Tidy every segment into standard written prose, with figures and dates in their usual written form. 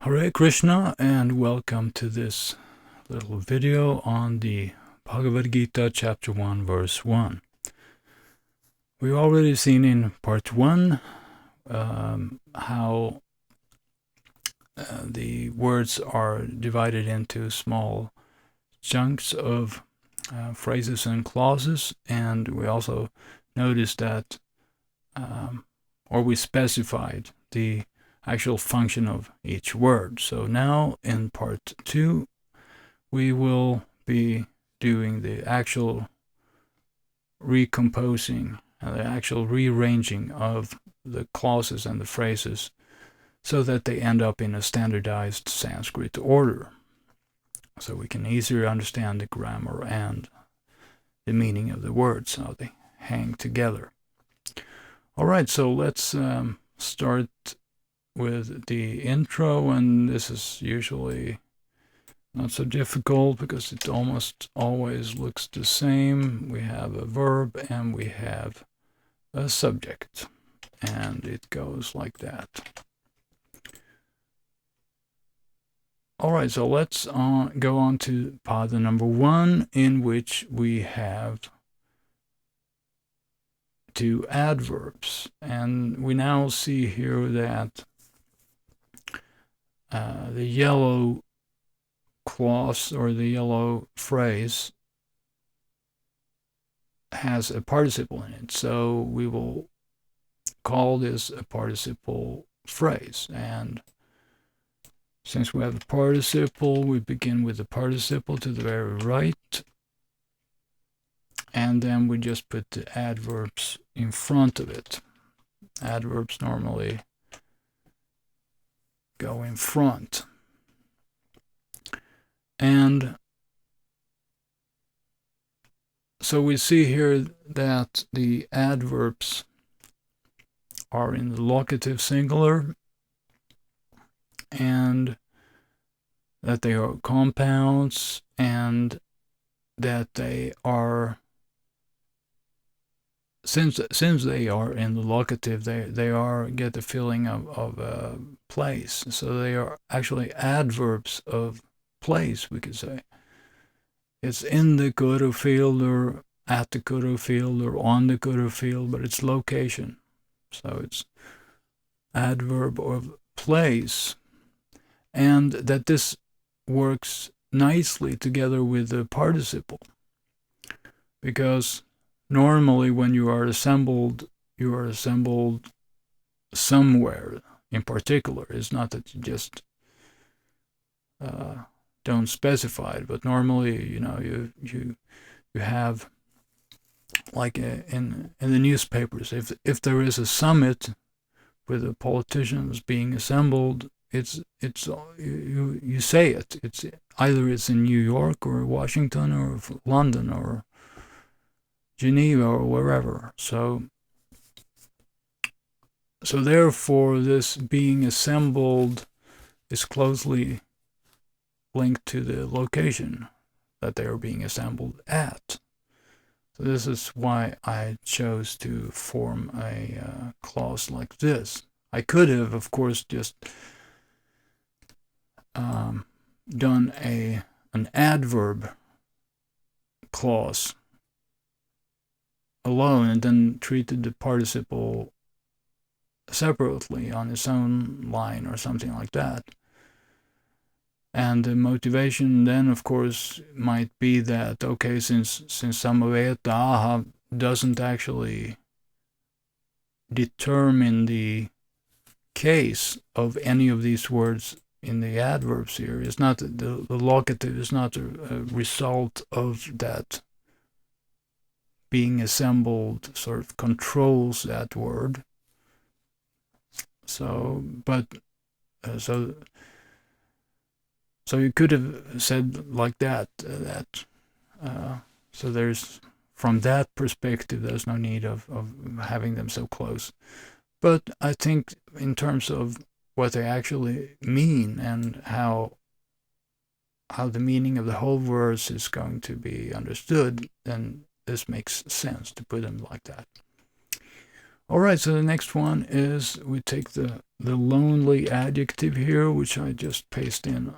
Hare Krishna, and welcome to this little video on the Bhagavad-gita chapter 1 verse 1. We've already seen in part 1 how the words are divided into small chunks of phrases and clauses, and we also noticed that or we specified the actual function of each word. So now in part 2 we will be doing the actual recomposing and the actual rearranging of the clauses and the phrases so that they end up in a standardized Sanskrit order, so we can easier understand the grammar and the meaning of the words, how they hang together. Alright, so let's start with the intro, and this is usually not so difficult because it almost always looks the same. We have a verb and we have a subject, and it goes like that. Alright, so let's go on to pada number 1, in which we have two adverbs, and we now see here that the yellow clause or the yellow phrase has a participle in it, so we will call this a participle phrase. And since we have a participle, we begin with the participle to the very right, and then we just put the adverbs in front of it. Adverbs normally go in front. And so we see here that the adverbs are in the locative singular, and that they are compounds, and that they are, since they are in the locative, they are get the feeling of a place. So they are actually adverbs of place, we could say. It's in the kuru field, or at the kuru field, or on the kuru field, but it's location. So it's adverb of place, and that this works nicely together with the participle, because normally when you are assembled somewhere in particular. It's not that you just don't specify it, but normally, you have, like in the newspapers, if there is a summit with the politicians being assembled, it's you say it. It's either it's in New York or Washington or London or Geneva or wherever. So therefore, this being assembled is closely linked to the location that they are being assembled at. So this is why I chose to form a clause like this. I could have, of course, just done an adverb clause alone and then treated the participle separately on its own line or something like that. And the motivation then, of course, might be that, okay, since samavetah doesn't actually determine the case of any of these words in the adverbs here, it's not the locative is not a result of that being assembled sort of controls that word. So you could have said like that, so there's, from that perspective, there's no need of having them so close. But I think in terms of what they actually mean and how the meaning of the whole verse is going to be understood, then this makes sense to put them like that. All right, so the next one is we take the lonely adjective here, which I just paste in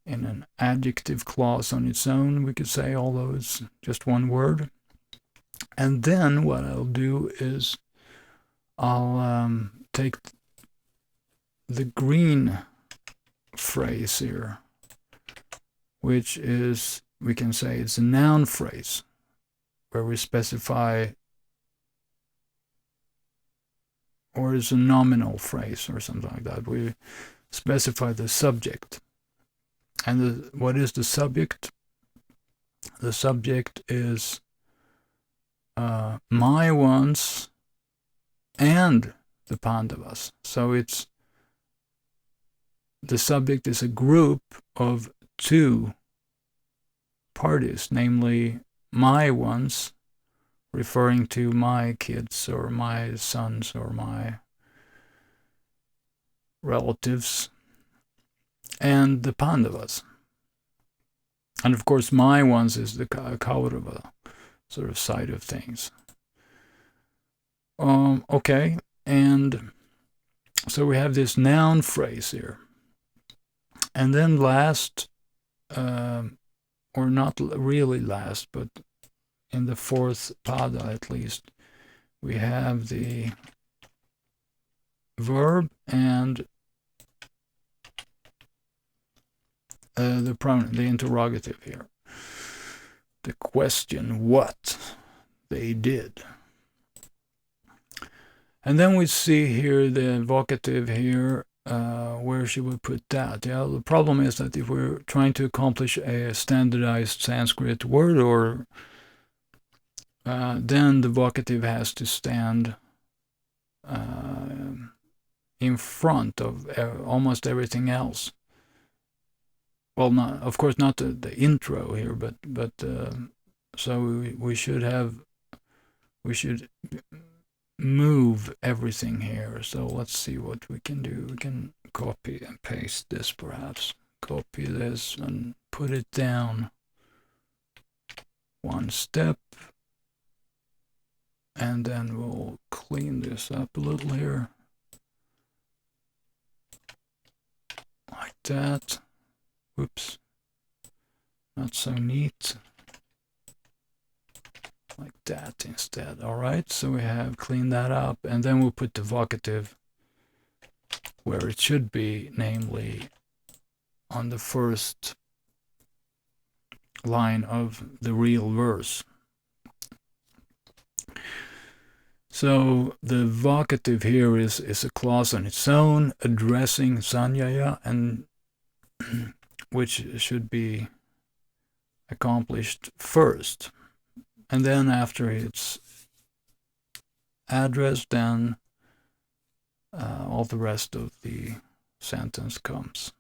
an adjective clause on its own, we could say, although it's just one word. And then what I'll do is I'll take the green phrase here, which is, we can say it's a noun phrase, where we specify, or is a nominal phrase or something like that. We specify the subject. And what is the subject? The subject is my ones and the pandavas. So it's, the subject is a group of two parties, namely my ones, referring to my kids or my sons or my relatives, and the pandavas. And of course, my ones is the akurvata sort of side of things. Okay, and so we have this noun phrase here. And then last, or not really last, but in the fourth pada at least, we have the verb and the pronoun, the interrogative here. The question, what they did. And then we see here the vocative here. Where should we put that? Yeah, the problem is that if we're trying to accomplish a standardized Sanskrit word order, then the vocative has to stand in front of almost everything else. Well, not, of course, not the intro here, but so we should move everything here. So let's see what we can do. We can copy and paste this, perhaps. Copy this and put it down one step. And then we'll clean this up a little here. Like that. Whoops. Not so neat. Like that instead. All right, so we have cleaned that up, and then we'll put the vocative where it should be, namely on the first line of the real verse. So the vocative here is a clause on its own, addressing sanjaya, and which should be accomplished first. And then after it's addressed, then all the rest of the sentence comes.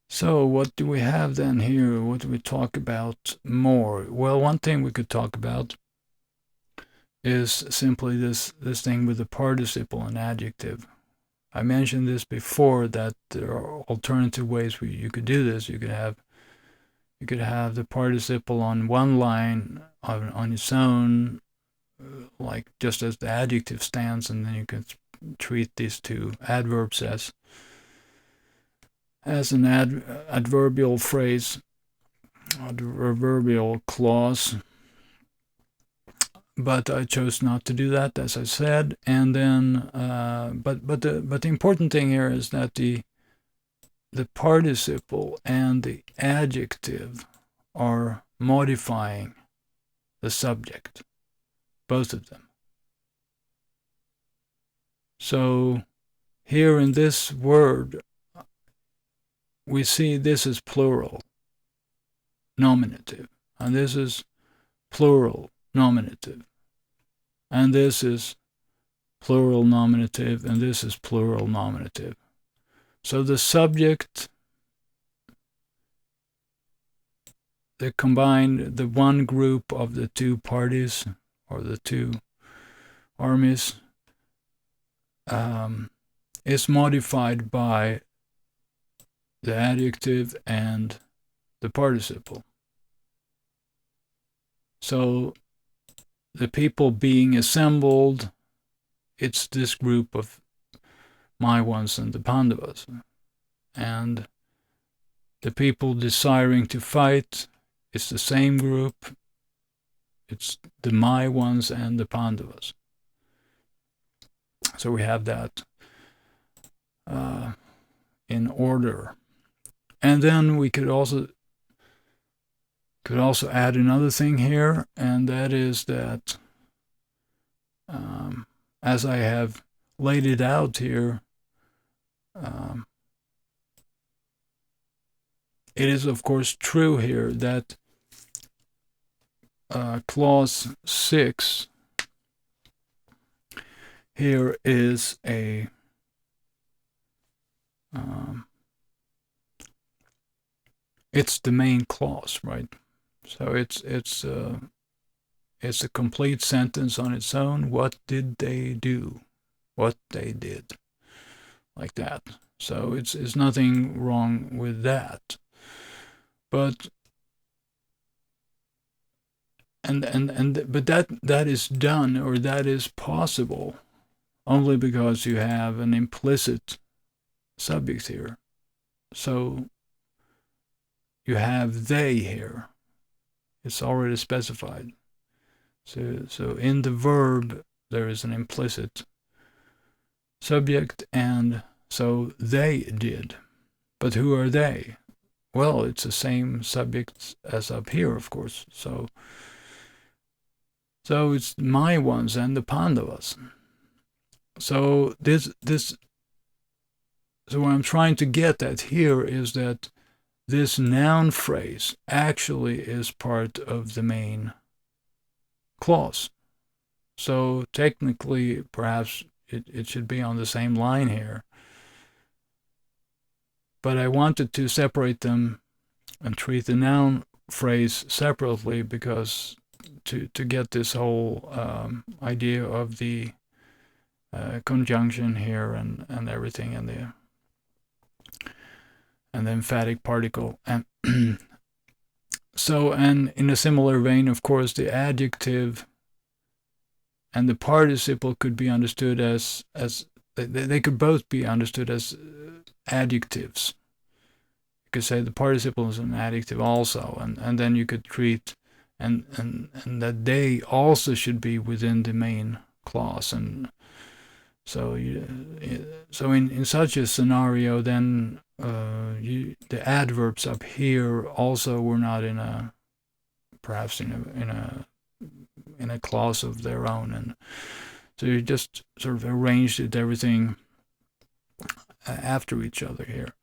So what do we have then here? What do we talk about more? Well, one thing we could talk about is simply this thing with the participle and adjective. I mentioned this before, that there are alternative ways you could do this. You could have the participle on one line on its own, like just as the adjective stands, and then you can treat these two adverbs as an adverbial phrase, adverbial clause. But I chose not to do that, as I said. And then, but the important thing here is that the participle and the adjective are modifying the subject, both of them. So here in this word, we see this is plural nominative, and this is plural nominative, and this is plural nominative, and this is plural nominative. So the subject, the one group of the two parties, or the two armies, is modified by the adjective and the participle. So the people being assembled, it's this group of my ones and the pandavas. And the people desiring to fight, it's the same group. It's the my ones and the pandavas. So we have that in order. And then we could also add another thing here, and that is that as I have laid it out here, it is of course true here that clause 6 here is a it's the main clause, right? So it's a complete sentence on its own. What did they do? What they did, like that. So it's nothing wrong with that. But but that is done, or that is possible, only because you have an implicit subject here. So you have they here. It's already specified. So in the verb there is an implicit subject, and so they did. But who are they? Well, it's the same subject as up here, of course. So it's my ones and the pandavas. So so what I'm trying to get at here is that this noun phrase actually is part of the main clause. So technically, perhaps it should be on the same line here. But I wanted to separate them and treat the noun phrase separately, because to get this whole idea of the conjunction here and everything, and the emphatic particle. And so, and in a similar vein, of course, the adjective and the participle could be understood as they could both be understood as adjectives. You could say the participle is an adjective also, and then you could treat and that they also should be within the main clause. And so in such a scenario, then the adverbs up here also were not perhaps in a clause of their own, and so you just sort of arranged it, everything after each other here.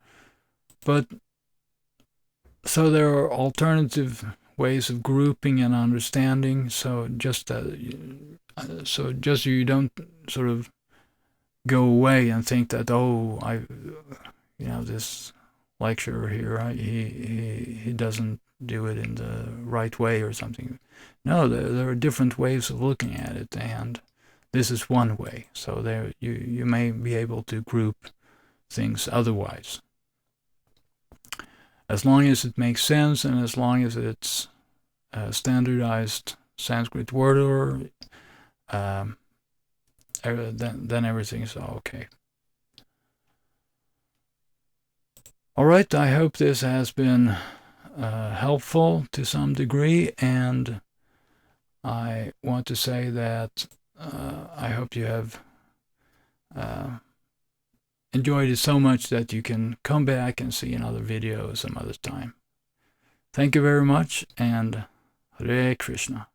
But so there are alternative ways of grouping and understanding. So just you don't sort of go away and think that, oh, this lecturer here, he doesn't do it in the right way or something. No, there are different ways of looking at it, and this is one way. So there you may be able to group things otherwise, as long as it makes sense and as long as it's standardized Sanskrit word order. Then everything is okay. All right, I hope this has been helpful to some degree, and I want to say that I hope you have enjoyed it so much that you can come back and see another video some other time. Thank you very much, and Hare Krishna.